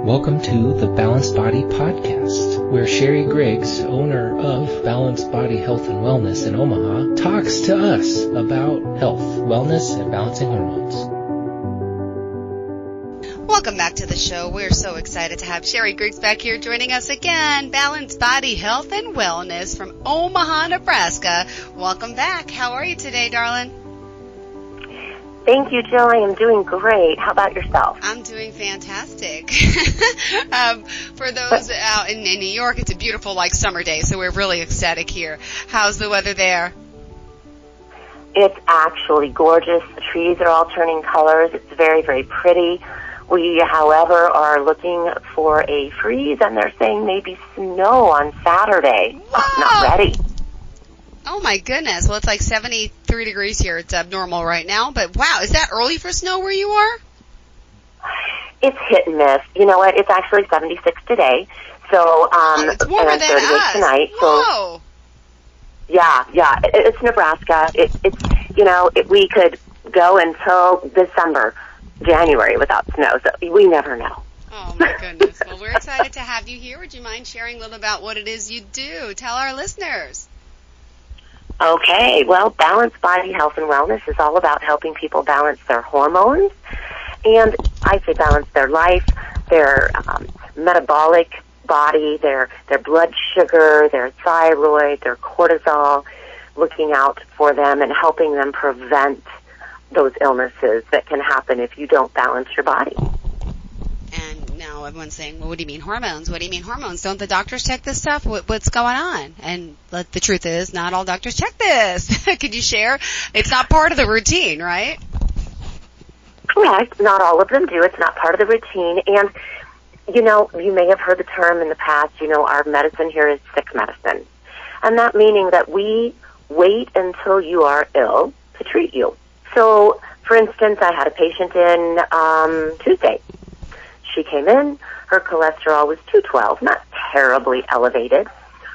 Welcome to the Balanced Body Podcast, where Sherri Griggs, owner of Balanced Body Health and Wellness in Omaha, talks to us about health, wellness, and balancing hormones. Welcome back to the show. We're so excited to have Sherri Griggs back here joining us again. Balanced Body Health and Wellness from Omaha, Nebraska. Welcome back. How are you today, darling? Thank you, Jill. I am doing great. How about yourself? I'm doing fantastic. For those out in New York, it's a beautiful, summer day, so we're really ecstatic here. How's the weather there? It's actually gorgeous. The trees are all turning colors. It's very, very pretty. We, however, are looking for a freeze, and they're saying maybe snow on Saturday. Whoa! Not ready. Oh, my goodness. Well, it's like 73 degrees here. It's abnormal right now. But, wow, is that early for snow where you are? It's hit and miss. You know what? It's actually 76 today. So, it's warmer and than 38 us. Tonight. Whoa. So, yeah. It's Nebraska. We could go until December, January without snow. So we never know. Oh, my goodness. Well, we're excited to have you here. Would you mind sharing a little about what it is you do? Tell our listeners. Okay, well, Balanced Body Health and Wellness is all about helping people balance their hormones, and I say balance their life, their metabolic body, their blood sugar, their thyroid, their cortisol, looking out for them and helping them prevent those illnesses that can happen if you don't balance your body. And now everyone's saying, well, what do you mean hormones? What do you mean hormones? Don't the doctors check this stuff? What's going on? And the truth is, not all doctors check this. Could you share? It's not part of the routine, right? Correct. Not all of them do. It's not part of the routine. And, you may have heard the term in the past, our medicine here is sick medicine. And that meaning that we wait until you are ill to treat you. So, for instance, I had a patient in Tuesday. She came in, her cholesterol was 212, not terribly elevated.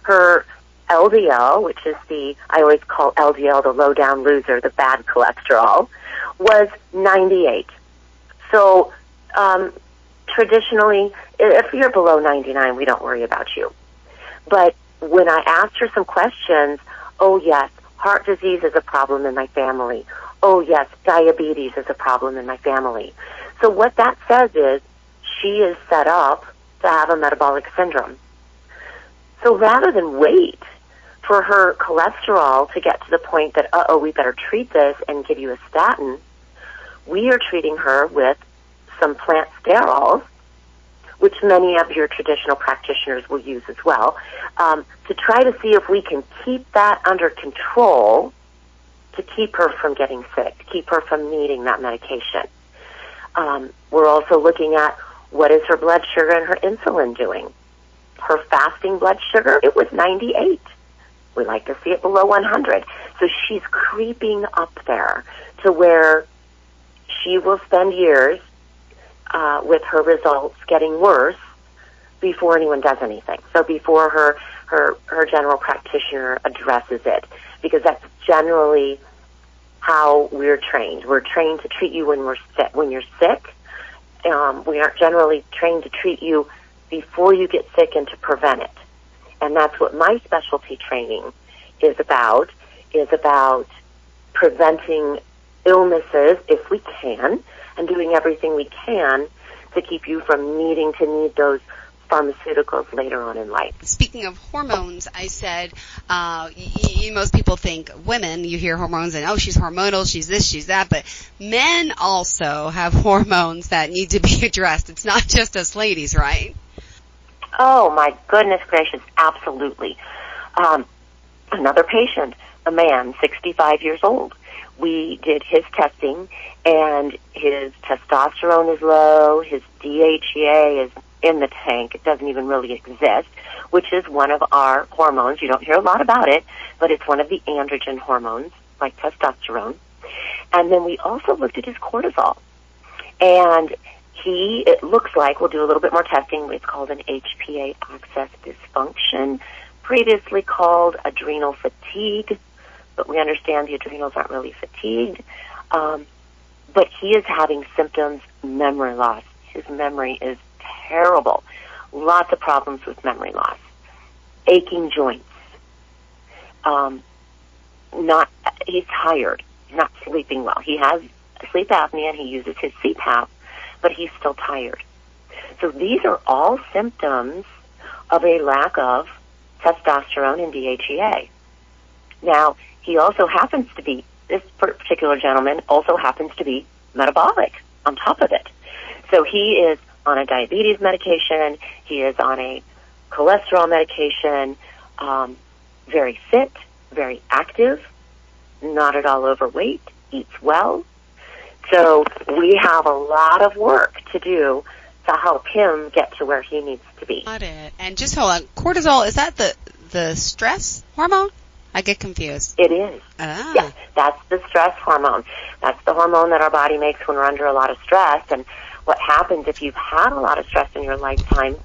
Her LDL, which is I always call LDL the low-down loser, the bad cholesterol, was 98. So, traditionally, if you're below 99, we don't worry about you. But when I asked her some questions, oh yes, heart disease is a problem in my family. Oh yes, diabetes is a problem in my family. So what that says is, she is set up to have a metabolic syndrome. So rather than wait for her cholesterol to get to the point that, we better treat this and give you a statin, we are treating her with some plant sterols, which many of your traditional practitioners will use as well, to try to see if we can keep that under control to keep her from getting sick, keep her from needing that medication. We're also looking at what is her blood sugar and her insulin doing. Her fasting blood sugar, it was 98. We like to see it below 100. So she's creeping up there to where she will spend years with her results getting worse before anyone does anything. So before her general practitioner addresses it, because that's generally how we're trained. We're trained to treat you when you're sick. We aren't generally trained to treat you before you get sick and to prevent it. And that's what my specialty training is about preventing illnesses if we can, and doing everything we can to keep you from needing to need those pharmaceuticals later on in life. Speaking of hormones, I said, most people think women, you hear hormones and, she's hormonal, she's this, she's that, but men also have hormones that need to be addressed. It's not just us ladies, right? Oh, my goodness gracious, absolutely. Another patient, a man, 65 years old. We did his testing, and his testosterone is low, his DHEA is in the tank. It doesn't even really exist, which is one of our hormones. You don't hear a lot about it, but it's one of the androgen hormones, like testosterone. And then we also looked at his cortisol. And it looks like, we'll do a little bit more testing, it's called an HPA axis dysfunction, previously called adrenal fatigue, but we understand the adrenals aren't really fatigued. But he is having symptoms, memory loss. His memory is terrible. Lots of problems with memory loss, aching joints. He's tired, not sleeping well. He has sleep apnea and he uses his CPAP, but he's still tired. So these are all symptoms of a lack of testosterone and DHEA. Now, he also happens to be, this particular gentleman also happens to be metabolic on top of it. So he is on a diabetes medication, he is on a cholesterol medication, very fit, very active, not at all overweight, eats well. So we have a lot of work to do to help him get to where he needs to be. Got it. And just hold on, cortisol, is that the stress hormone? I get confused. It is. Ah. Yeah, that's the stress hormone. That's the hormone that our body makes when we're under a lot of stress. And what happens if you've had a lot of stress in your lifetime,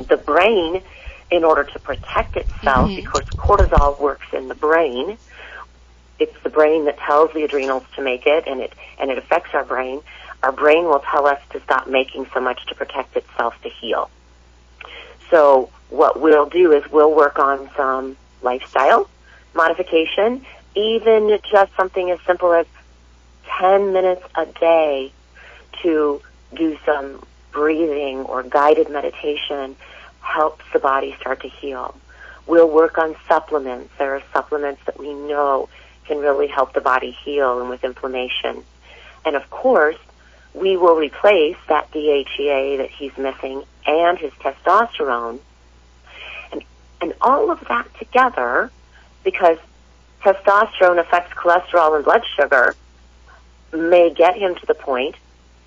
the brain, in order to protect itself, because cortisol works in the brain, it's the brain that tells the adrenals to make it, and it affects our brain. Our brain will tell us to stop making so much to protect itself to heal. So what we'll do is we'll work on some lifestyle modification, even just something as simple as 10 minutes a day to do some breathing or guided meditation helps the body start to heal. We'll work on supplements. There are supplements that we know can really help the body heal and with inflammation. And of course, we will replace that DHEA that he's missing and his testosterone. And all of that together, because testosterone affects cholesterol and blood sugar, may get him to the point,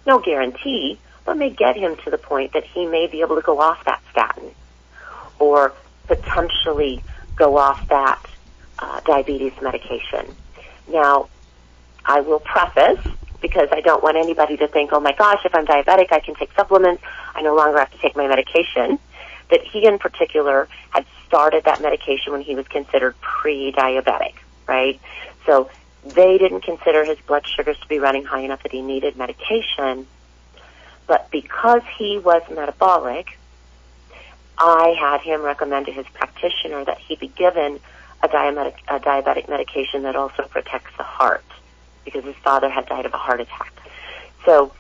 no guarantee, but may get him to the point that he may be able to go off that statin or potentially go off that diabetes medication. Now, I will preface, because I don't want anybody to think, oh my gosh, if I'm diabetic, I can take supplements, I no longer have to take my medication, that he in particular had started that medication when he was considered pre-diabetic, right? So they didn't consider his blood sugars to be running high enough that he needed medication, but because he was metabolic, I had him recommend to his practitioner that he be given a diabetic medication that also protects the heart, because his father had died of a heart attack. So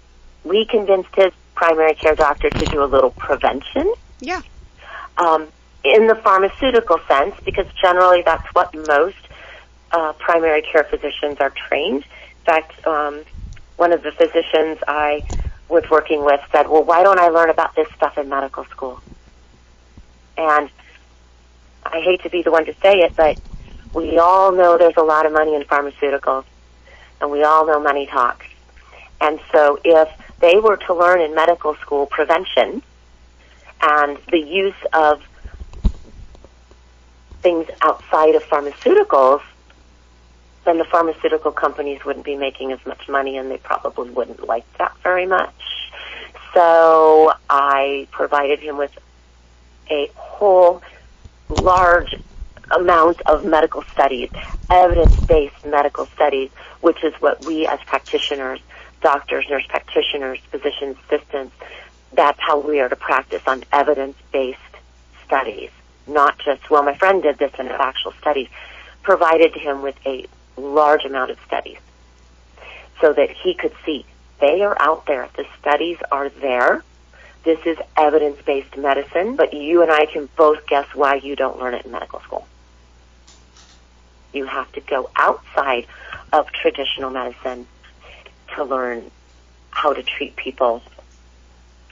we convinced his primary care doctor to do a little prevention. Yeah. In the pharmaceutical sense, because generally that's what most primary care physicians are trained. In fact, one of the physicians I was working with said, well, why don't I learn about this stuff in medical school? And I hate to be the one to say it, but we all know there's a lot of money in pharmaceuticals, and we all know money talks. And so if they were to learn in medical school prevention and the use of things outside of pharmaceuticals, then the pharmaceutical companies wouldn't be making as much money, and they probably wouldn't like that very much. So I provided him with a whole large amount of medical studies, evidence-based medical studies, which is what we as practitioners, doctors, nurse practitioners, physician assistants, that's how we are to practice on evidence-based studies. Not just, well, my friend did this and it's actual studies. Provided him with a large amount of studies so that he could see they are out there. The studies are there. This is evidence-based medicine, but you and I can both guess why you don't learn it in medical school. You have to go outside of traditional medicine to learn how to treat people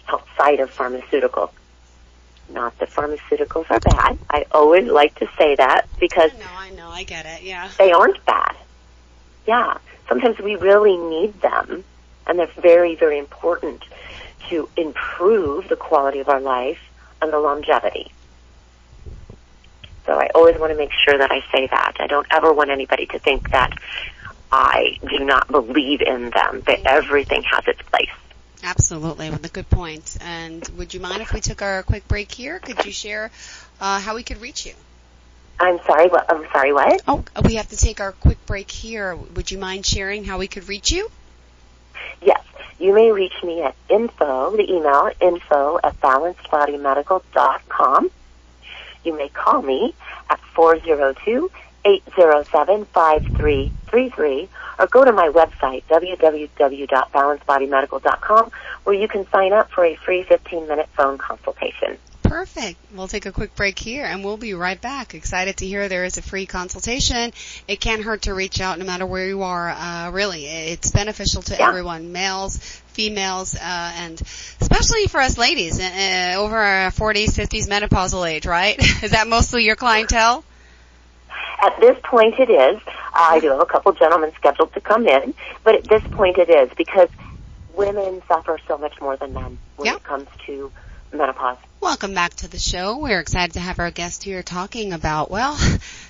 outside of pharmaceuticals. Not that pharmaceuticals are bad. I always like to say that because I know, I get it, yeah. They aren't bad. Yeah, sometimes we really need them, and they're very, very important to improve the quality of our life and the longevity. So I always want to make sure that I say that. I don't ever want anybody to think that I do not believe in them, that everything has its place. Absolutely, with a good point. And would you mind if we took our quick break here? Could you share how we could reach you? I'm sorry, what? Oh, we have to take our quick break here. Would you mind sharing how we could reach you? Yes. You may reach me at the email, info@balancedbodymedical.com. You may call me at 402-807-5333, or go to my website, www.balancedbodymedical.com, where you can sign up for a free 15-minute phone consultation. Perfect. We'll take a quick break here, and we'll be right back. Excited to hear there is a free consultation. It can't hurt to reach out no matter where you are. Really, it's beneficial to everyone, males, females, and especially for us ladies over our 40s, 50s, menopausal age, right? Is that mostly your clientele? At this point it is. I do have a couple gentlemen scheduled to come in, but at this point it is, because women suffer so much more than men when it comes to menopause. Welcome back to the show. We're excited to have our guest here talking about, well,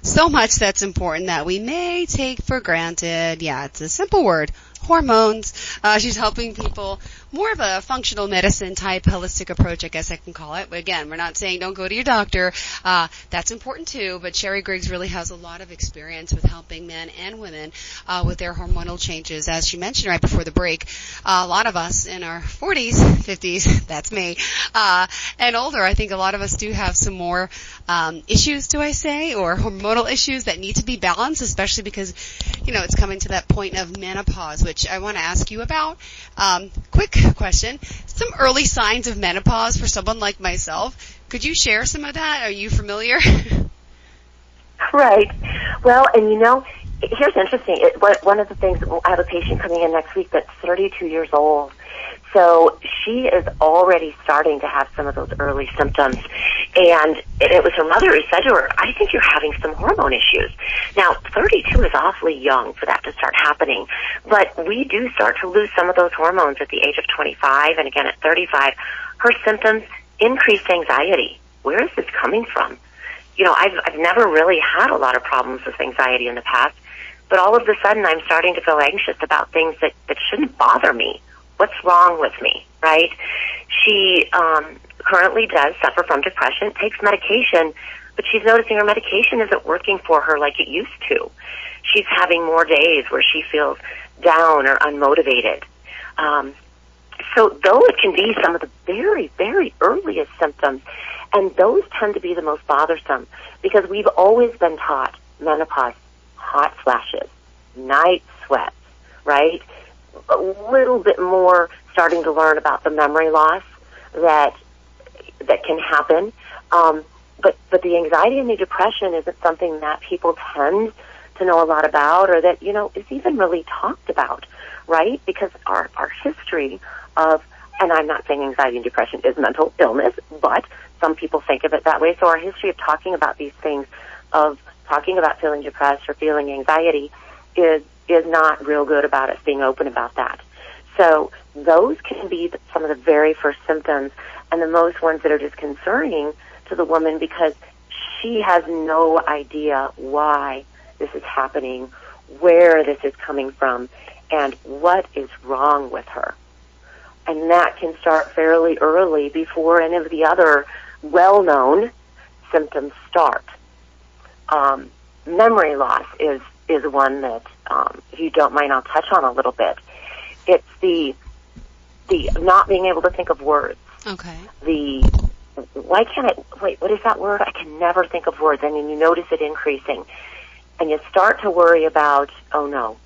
so much that's important that we may take for granted. Yeah, it's a simple word. Hormones. She's helping people, more of a functional medicine type holistic approach, I guess I can call it. But again, we're not saying don't go to your doctor. That's important too, but Sherri Griggs really has a lot of experience with helping men and women with their hormonal changes. As she mentioned right before the break, a lot of us in our 40s, 50s, that's me, and older, I think a lot of us do have some more issues, do I say, or hormonal issues that need to be balanced, especially because, it's coming to that point of menopause, which I want to ask you about. Quick question. Some early signs of menopause for someone like myself. Could you share some of that? Are you familiar? Right. Well, and here's interesting. One of the things, I have a patient coming in next week that's 32 years old. So she is already starting to have some of those early symptoms. And it was her mother who said to her, I think you're having some hormone issues. Now, 32 is awfully young for that to start happening. But we do start to lose some of those hormones at the age of 25 and again at 35. Her symptoms, increased anxiety. Where is this coming from? I've never really had a lot of problems with anxiety in the past. But all of a sudden I'm starting to feel anxious about things that shouldn't bother me. What's wrong with me, right? She currently does suffer from depression, takes medication, but she's noticing her medication isn't working for her like it used to. She's having more days where she feels down or unmotivated. So though it can be some of the very, very earliest symptoms, and those tend to be the most bothersome, because we've always been taught menopause, hot flashes, night sweats, right? A little bit more starting to learn about the memory loss that can happen. But the anxiety and the depression isn't something that people tend to know a lot about, or that, is even really talked about, right? Because our history of, and I'm not saying anxiety and depression is mental illness, but some people think of it that way. So our history of talking about these things, of talking about feeling depressed or feeling anxiety, is not real good about us being open about that. So those can be some of the very first symptoms, and the most ones that are disconcerting to the woman, because she has no idea why this is happening, where this is coming from, and what is wrong with her. And that can start fairly early before any of the other well-known symptoms start. Memory loss is one that, if you don't mind, I'll touch on a little bit. It's the not being able to think of words. Okay. What is that word? I can never think of words. And then you notice it increasing. And you start to worry about, oh no,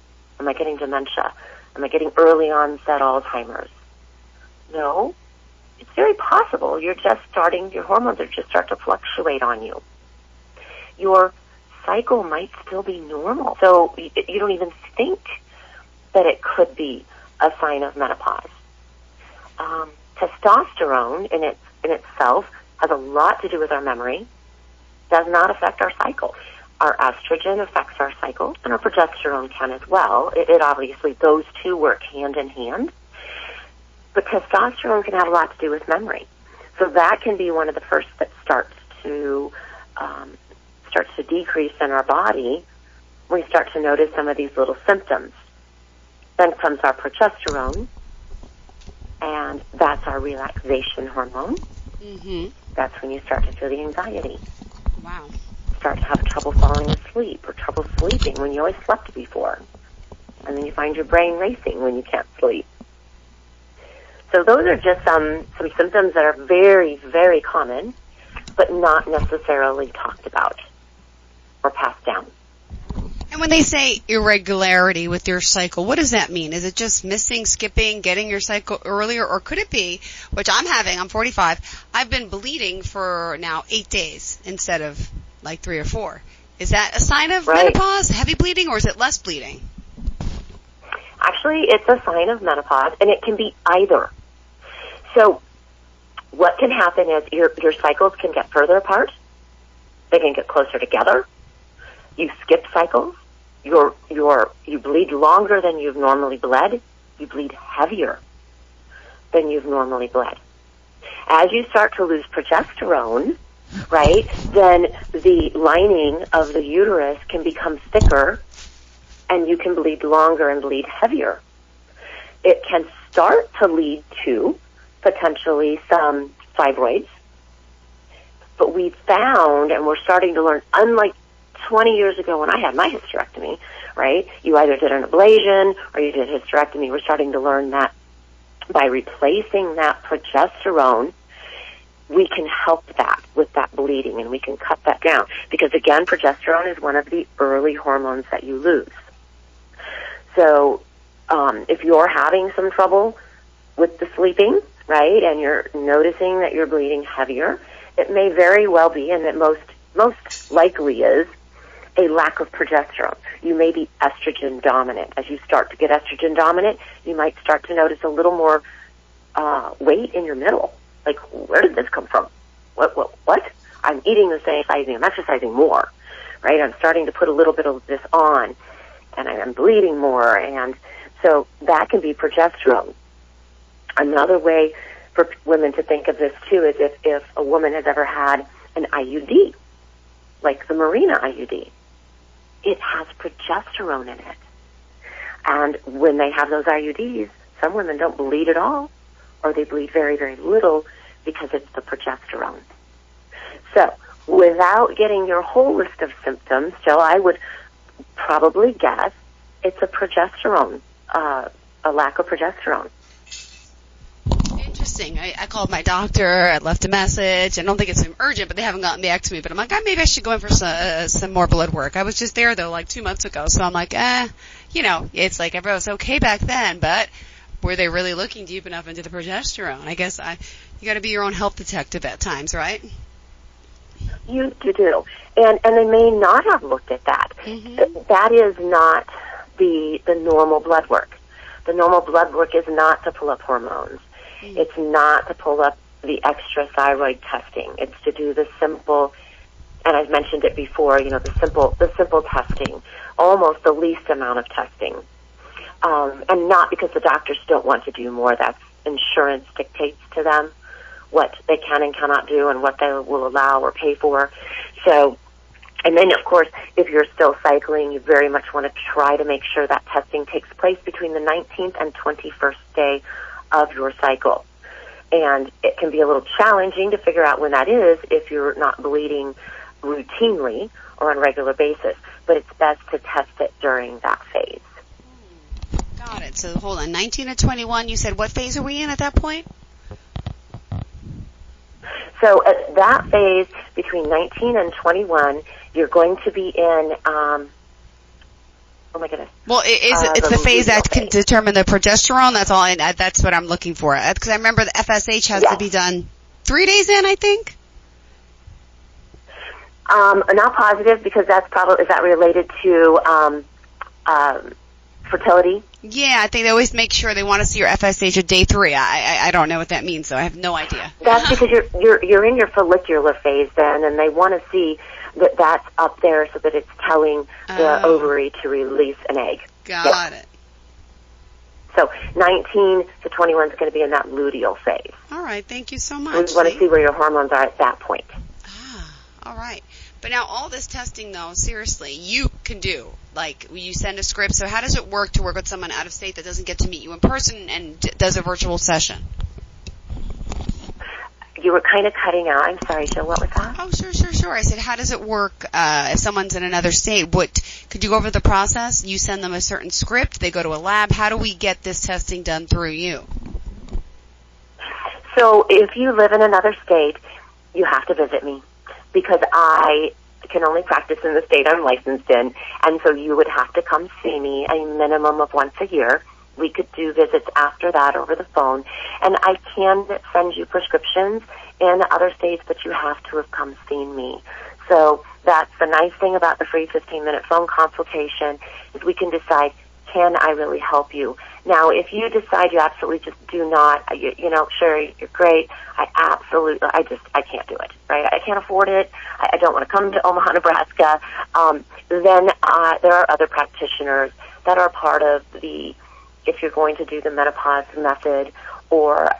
am I getting dementia? Am I getting early onset Alzheimer's? No. It's very possible your hormones are just start to fluctuate on you. Your cycle might still be normal. So you don't even think that it could be a sign of menopause. Testosterone in itself has a lot to do with our memory, does not affect our cycle. Our estrogen affects our cycle, and our progesterone can as well. It obviously, those two work hand in hand. But testosterone can have a lot to do with memory. So that can be one of the first that starts to decrease in our body. We start to notice some of these little symptoms. Then comes our progesterone, and that's our relaxation hormone. Mm-hmm. That's when you start to feel the anxiety. Wow. Start to have trouble falling asleep or trouble sleeping when you always slept before. And then you find your brain racing when you can't sleep. So those are just some symptoms that are very, very common, but not necessarily talked about or passed down. And when they say irregularity with your cycle, what does that mean? Is it just missing, skipping, getting your cycle earlier, or could it be, which I'm 45, I've been bleeding for now 8 days instead of like 3 or 4. Is that a sign of menopause, heavy bleeding, or is it less bleeding? Actually, it's a sign of menopause, and it can be either. So what can happen is your cycles can get further apart. They can get closer together. You skip cycles. You bleed longer than you've normally bled. You bleed heavier than you've normally bled. As you start to lose progesterone, right, then the lining of the uterus can become thicker, and you can bleed longer and bleed heavier. It can start to lead to potentially some fibroids. But we found, and we're starting to learn, unlike 20 years ago when I had my hysterectomy, right, you either did an ablation or you did hysterectomy. We're starting to learn that by replacing that progesterone, we can help that with that bleeding, and we can cut that down. Because, again, progesterone is one of the early hormones that you lose. So if you're having some trouble with the sleeping, right, and you're noticing that you're bleeding heavier, it may very well be, and it most likely is, a lack of progesterone. You may be estrogen dominant. As you start to get estrogen dominant, you might start to notice a little more weight in your middle. Like, where did this come from? What? I'm eating the same, I'm exercising more, right? I'm starting to put a little bit of this on, and I'm bleeding more, and so that can be progesterone. Another way for women to think of this, too, is if a woman has ever had an IUD, like the Mirena IUD. It has progesterone in it. And when they have those IUDs, some women don't bleed at all, or they bleed very, very little because it's the progesterone. So without getting your whole list of symptoms, Jill, I would probably guess it's a progesterone, a lack of progesterone. Interesting. I called my doctor. I left a message. I don't think it's urgent, but they haven't gotten back to me. But I'm like, maybe I should go in for some more blood work. I was just there, though, like 2 months ago. So I'm like, it's like everyone was okay back then, but were they really looking deep enough into the progesterone? I guess you got to be your own health detective at times, right? You do. And they may not have looked at that. Mm-hmm. That is not the normal blood work. The normal blood work is not to pull up hormones. Mm-hmm. It's not to pull up the extra thyroid testing. It's to do the simple, and I've mentioned it before, the simple testing, almost the least amount of testing. And not because the doctors don't want to do more. That's insurance dictates to them what they can and cannot do and what they will allow or pay for. So, and then, of course, if you're still cycling, you very much want to try to make sure that testing takes place between the 19th and 21st day of your cycle. And it can be a little challenging to figure out when that is if you're not bleeding routinely or on a regular basis. But it's best to test it during that phase. Got it. So hold on, 19 to 21, you said what phase are we in at that point? So at that phase, between 19 and 21, you're going to be in, oh my goodness. Well, it's the phase that can determine the progesterone. That's all. That's what I'm looking for. Because I remember the FSH has to be done 3 days in, I think. Not positive because that's probably, is that related to fertility? Yeah, I think they always make sure they want to see your FSH at day 3. I don't know what that means, so I have no idea. That's because you're in your follicular phase then, and they want to see that that's up there so that it's telling the ovary to release an egg. Got it. So 19 to 21 is going to be in that luteal phase. All right, thank you so much. We want to see where your hormones are at that point. All right. But now all this testing, though, seriously, you can do. Like, you send a script. So how does it work to work with someone out of state that doesn't get to meet you in person and does a virtual session? You were kind of cutting out. I'm sorry, Jill. What was that? Oh, sure. I said, how does it work if someone's in another state? Could you go over the process? You send them a certain script. They go to a lab. How do we get this testing done through you? So if you live in another state, you have to visit me, because I can only practice in the state I'm licensed in, and so you would have to come see me a minimum of once a year. We could do visits after that over the phone, and I can send you prescriptions in other states, but you have to have come seen me. So that's the nice thing about the free 15-minute phone consultation, is we can decide, can I really help you? Now, if you decide you absolutely just do not, Sherri, you're great, I can't do it, right? I can't afford it. I don't want to come to Omaha, Nebraska. Then there are other practitioners that are part of the, if you're going to do the menopause method or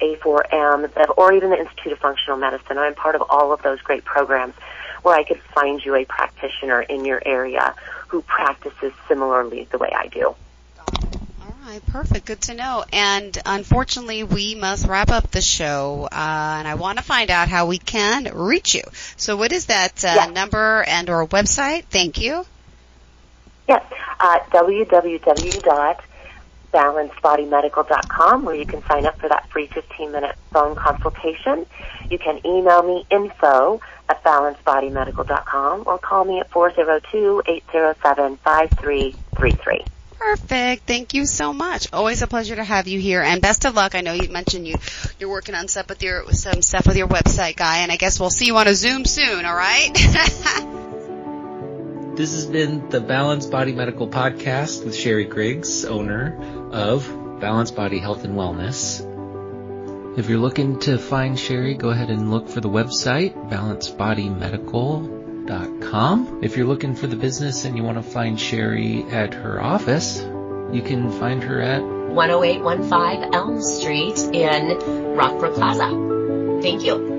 A4M, or even the Institute of Functional Medicine. I'm part of all of those great programs where I could find you a practitioner in your area who practices similarly the way I do. All right, perfect. Good to know. And unfortunately, we must wrap up the show, and I want to find out how we can reach you. So what is that number and or website? Thank you. Yes, www.balancedbodymedical.com, where you can sign up for that free 15-minute phone consultation. You can email me info@balancedbodymedical.com or call me at 402-807-5333. Perfect. Thank you so much. Always a pleasure to have you here, and best of luck. I know you mentioned you're working on some stuff with your website, Guy, and I guess we'll see you on a Zoom soon, all right? This has been the Balanced Body Medical Podcast with Sherri Griggs, owner of Balanced Body Health and Wellness. If you're looking to find Sherri, go ahead and look for the website, balancedbodymedical.com. If you're looking for the business and you want to find Sherri at her office, you can find her at 10815 Elm Street in Rockbrook Plaza. Thank you.